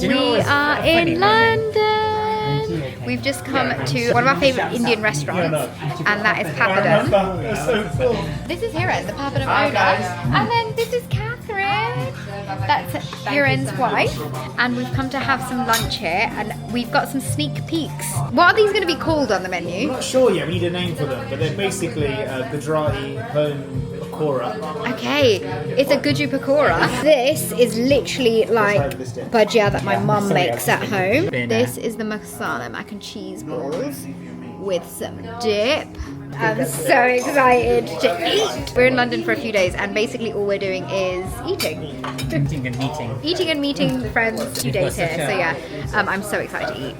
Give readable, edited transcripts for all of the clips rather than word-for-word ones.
We are in London. We've just come to one of our favourite Indian restaurants, and that is Papadum. This is Hiren, the Papadum owner, and then this is Catherine. That's Hiren's wife, and we've come to have some lunch here, and we've got some sneak peeks. What are these going to be called on the menu? I'm not sure yet. We need a name for them, but they're basically Gujarati home pakora. Okay, it's a Guju pakora. This is literally like bhajia that my mum makes at home. This is the masala mac and cheese balls with some dip. I'm so excited to eat. We're in London for a few days, and basically all we're doing is eating. Eating and meeting. Eating and meeting friends, 2 days here. So yeah, I'm so excited to eat.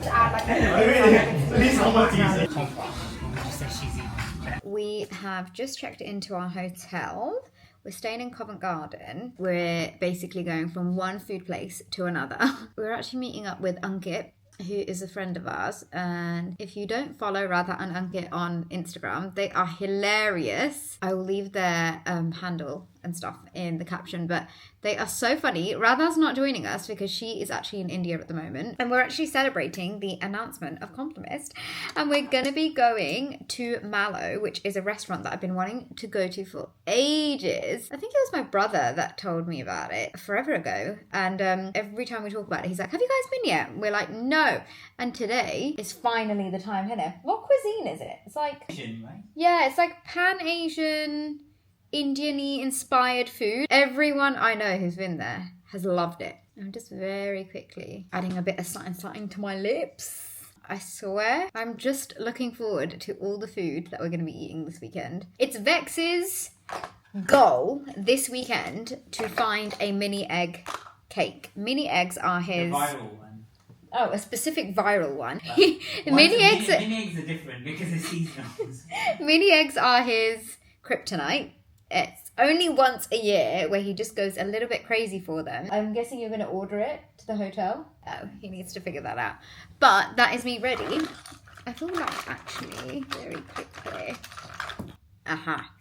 We have just checked into our hotel. We're staying in Covent Garden. We're basically going from one food place to another. We're actually meeting up with Ankit, who is a friend of ours, and if you don't follow Radha and Ankit on Instagram, they are hilarious. I will leave their handle and stuff in the caption, but they are so funny. Radha's not joining us because she is actually in India at the moment, and we're actually celebrating the announcement of COMPLIMIST, and we're gonna be going to Mallow, which is a restaurant that I've been wanting to go to for ages. I think it was my brother that told me about it forever ago, and every time we talk about it, he's like, have you guys been yet? And we're like, no. And today is finally the time, isn't it? What cuisine is it? It's like Asian, right? Yeah, it's like Pan-Asian, Indian-y inspired food. Everyone I know who's been there has loved it. I'm just very quickly adding a bit of something to my lips. I swear, I'm just looking forward to all the food that we're going to be eating this weekend. It's Vex's goal this weekend to find a mini egg cake. Mini eggs are his... The viral one. Oh, a specific viral one. Mini eggs are different because it's seasonal. Mini eggs are his kryptonite. It's only once a year where he just goes a little bit crazy for them. I'm guessing you're going to order it to the hotel. Oh, he needs to figure that out. But that is me ready. I feel like actually very quickly. Aha.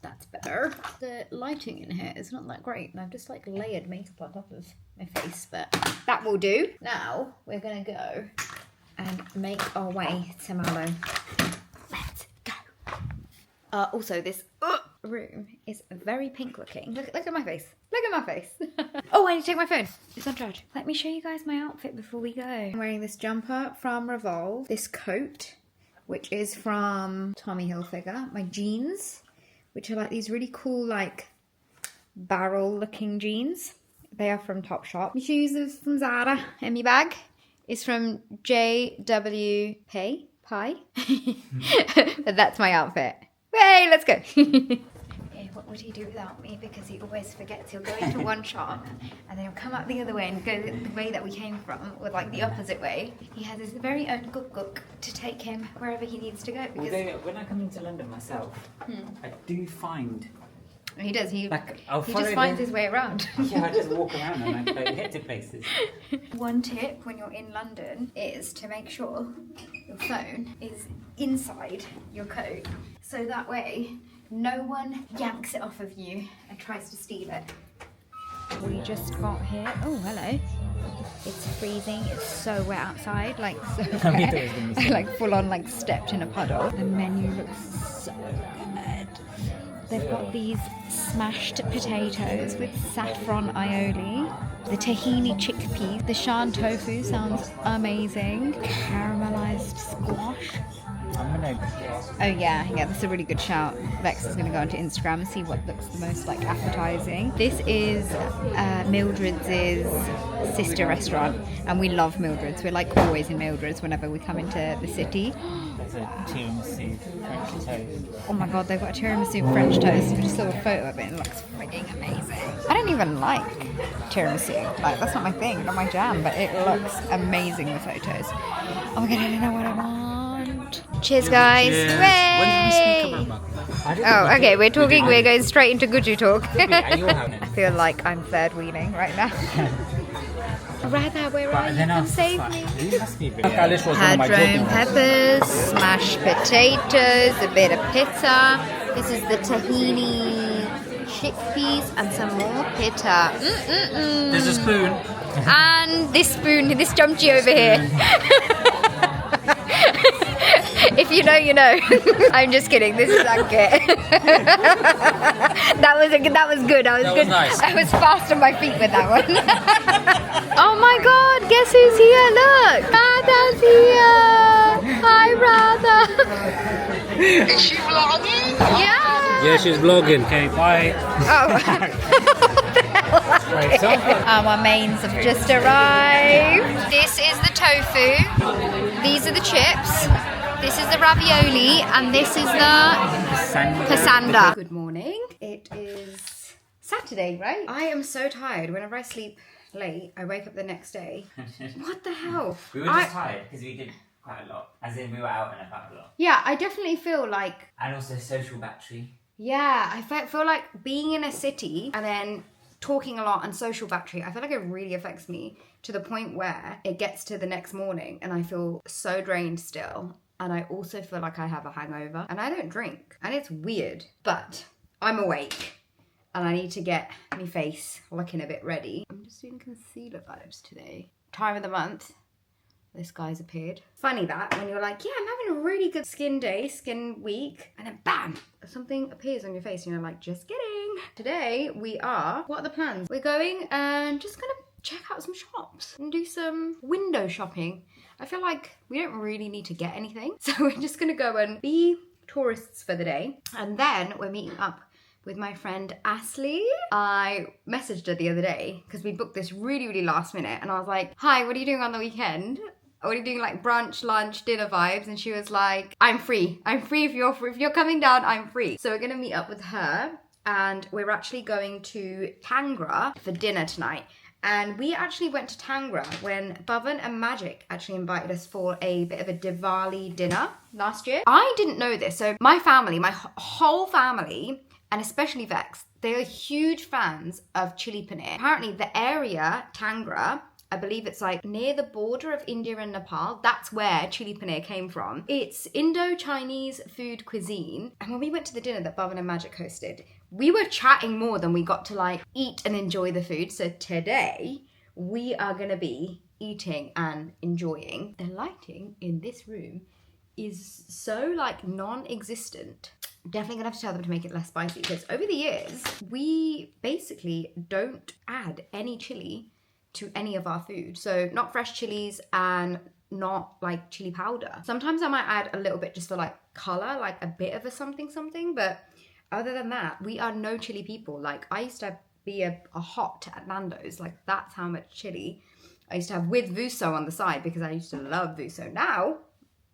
That's better. The lighting in here is not that great, and I've just like layered makeup on top of my face, but that will do. Now we're gonna go and make our way to Mallow. Let's go. Also, this room is very pink looking. Look at my face. Look at my face. Oh, I need to take my phone. It's on charge. Let me show you guys my outfit before we go. I'm wearing this jumper from Revolve, this coat, which is from Tommy Hilfiger, my jeans, which are like these really cool, like, barrel-looking jeans. They are from Topshop. My shoes are from Zara, and my bag is from JW Pie. But that's my outfit. Hey, let's go. What would he do without me? Because he always forgets. He'll go into one shop and then he'll come out the other way and go the way that we came from, or like the opposite way. He has his very own guk to take him wherever he needs to go. Because when I come into London myself, I do find... He does. He just finds his way around. Yeah, I just walk around and I get to places. One tip when you're in London is to make sure your phone is inside your coat, so that way no one yanks it off of you and tries to steal it. We just got here. Oh, hello. It's freezing. It's so wet outside. Like, so wet. I like full on like stepped in a puddle. The menu looks so good. They've got these smashed potatoes with saffron aioli, the tahini chickpea, the shan tofu sounds amazing, caramelized squash. Oh yeah, that's a really good shout. Vex is going to go onto Instagram and see what looks the most like appetizing. This is Mildred's sister restaurant, and we love Mildred's. We're like always in Mildred's whenever we come into the city. There's a tiramisu French toast. Oh my god, they've got a tiramisu French toast. We just saw a photo of it and it looks freaking amazing. I don't even like tiramisu. Like, that's not my thing, not my jam, but it looks amazing with photos. Oh my god, I don't know what I want. Cheers, guys. Hooray! Oh, okay, we're going straight into Guju talk. I feel like I'm third wheeling right now. Radha, where are you? Come save me. Hadron peppers, smashed potatoes, a bit of pita. This is the tahini chickpeas and some more pita. There's a spoon. And this spoon, this chumchi over here. If you know, you know. I'm just kidding. This is Ankit. That was good. That was good. Nice. I was fast on my feet with that one. Oh my God! Guess who's here? Look, Radha's here. Hi, Radha. Is she vlogging? Yeah. Yeah, she's vlogging. Okay, bye. Oh. Our mains have just arrived. This is the tofu. These are the chips. This is the ravioli, and this is the pasanda. Good morning. It is Saturday, right? I am so tired. Whenever I sleep late, I wake up the next day. What the hell? We were just tired because we did quite a lot. As in, we were out and about a lot. Yeah, I definitely feel like... And also social battery. Yeah, I feel like being in a city and then talking a lot and social battery, I feel like it really affects me to the point where it gets to the next morning and I feel so drained still. And I also feel like I have a hangover and I don't drink. And it's weird, but I'm awake and I need to get my face looking a bit ready. I'm just doing concealer vibes today. Time of the month. This guy's appeared. Funny that when you're like, yeah, I'm having a really good skin day, skin week, and then bam, something appears on your face and you're like, just kidding. Today we are, what are the plans? We're going and just gonna check out some shops and do some window shopping. I feel like we don't really need to get anything. So we're just gonna go and be tourists for the day. And then we're meeting up with my friend Ashley. I messaged her the other day because we booked this really last minute. And I was like, hi, what are you doing on the weekend? What are you doing, like brunch, lunch, dinner vibes? And she was like, I'm free. I'm free if you're free. If you're coming down, I'm free. So we're gonna meet up with her. And we're actually going to Tangra for dinner tonight. And we actually went to Tangra when Bhavan and Magic actually invited us for a bit of a Diwali dinner last year. I didn't know this. So my family, my whole family, and especially Vex, they are huge fans of chili paneer. Apparently the area, Tangra, I believe it's like near the border of India and Nepal. That's where chili paneer came from. It's Indo-Chinese food cuisine. And when we went to the dinner that Bhavan and Magic hosted, we were chatting more than we got to like eat and enjoy the food. So today we are gonna be eating and enjoying. The lighting in this room is so like non-existent. Definitely gonna have to tell them to make it less spicy because over the years, we basically don't add any chili to any of our food. So not fresh chilies and not like chili powder. Sometimes I might add a little bit just for like color, like a bit of a something, but other than that, we are no chili people. Like I used to be a hot at Nando's. Like that's how much chili I used to have with Vuso on the side because I used to love Vuso. Now,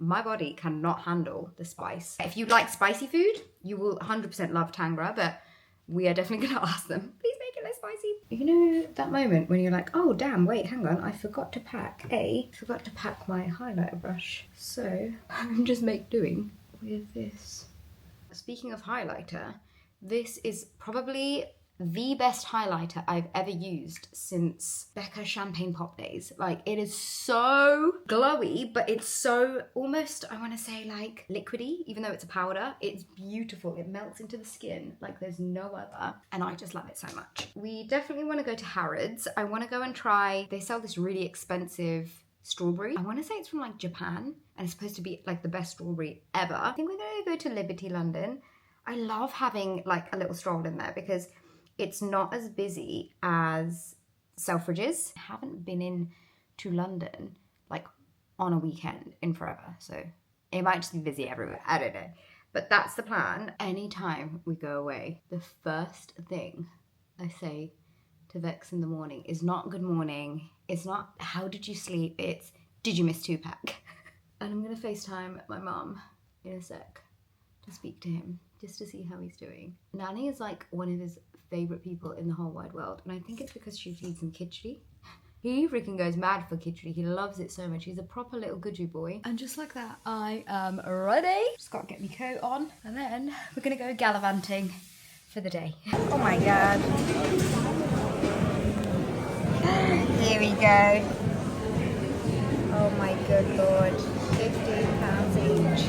my body cannot handle the spice. If you like spicy food, you will 100% love Tangra, but we are definitely gonna ask them, please make it less spicy. You know that moment when you're like, oh damn, wait, hang on, I forgot to pack my highlighter brush. So I'm just doing with this. Speaking of highlighter, this is probably the best highlighter I've ever used since Becca Champagne Pop days. Like it is so glowy, but it's so almost, I want to say like liquidy, even though it's a powder. It's beautiful. It melts into the skin like there's no other. And I just love it so much. We definitely want to go to Harrods. I want to go and try, they sell this really expensive strawberry. I want to say it's from like Japan and it's supposed to be like the best strawberry ever. I think we're going to go to Liberty London. I love having like a little stroll in there because it's not as busy as Selfridges. I haven't been in to London like on a weekend in forever. So it might just be busy everywhere. I don't know. But that's the plan. Anytime we go away, the first thing I say to Vex in the morning is not good morning. It's not how did you sleep? It's did you miss Tupac? And I'm going to FaceTime my mum in a sec to speak to him just to see how he's doing. Nani is like one of his favourite people in the whole wide world. And I think it's because she feeds him khichdi. He freaking goes mad for khichdi. He loves it so much. He's a proper little Guju boy. And just like that, I am ready. Just got to get my coat on. And then we're going to go gallivanting for the day. Oh my God. Here we go. Oh my good Lord. £15 each.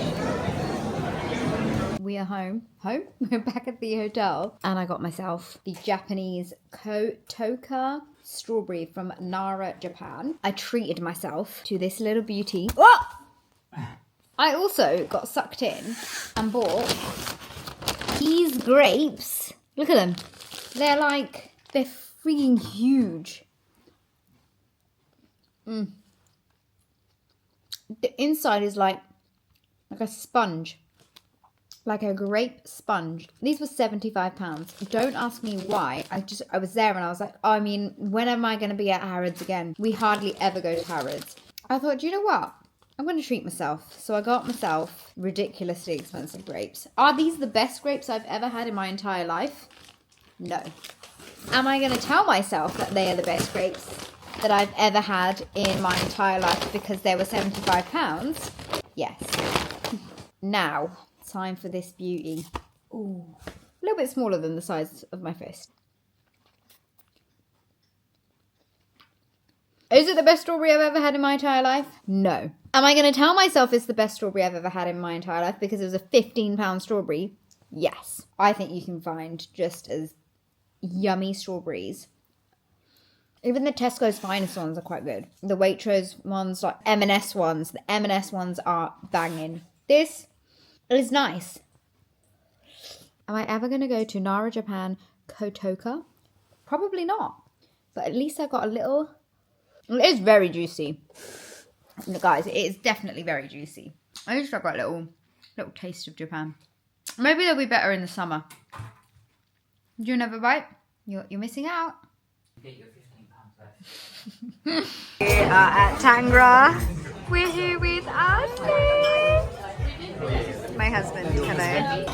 We are home. We're back at the hotel. And I got myself the Japanese toka strawberry from Nara, Japan. I treated myself to this little beauty. Oh! I also got sucked in and bought these grapes. Look at them. They're freaking huge. The inside is like a sponge. Like a grape sponge. These were £75. Don't ask me why. I was there and I was like, oh, I mean, when am I going to be at Harrods again? We hardly ever go to Harrods. I thought, do you know what? I'm going to treat myself. So I got myself ridiculously expensive grapes. Are these the best grapes I've ever had in my entire life? No. Am I going to tell myself that they are the best grapes that I've ever had in my entire life because they were £75? Yes. Now, time for this beauty. Ooh, a little bit smaller than the size of my fist. Is it the best strawberry I've ever had in my entire life? No. Am I going to tell myself it's the best strawberry I've ever had in my entire life because it was a £15 strawberry? Yes. I think you can find just as yummy strawberries. Even the Tesco's Finest ones are quite good. The Waitrose ones, like M&S ones, the M&S ones are banging. This is nice. Am I ever going to go to Nara, Japan, Kotoka? Probably not. But at least I got a little... It is very juicy. Guys, it is definitely very juicy. I just got a little taste of Japan. Maybe they'll be better in the summer. Do you never bite? You're missing out. Get your £15 worth. We are at Tangra. We're here with Andy. My husband, hello.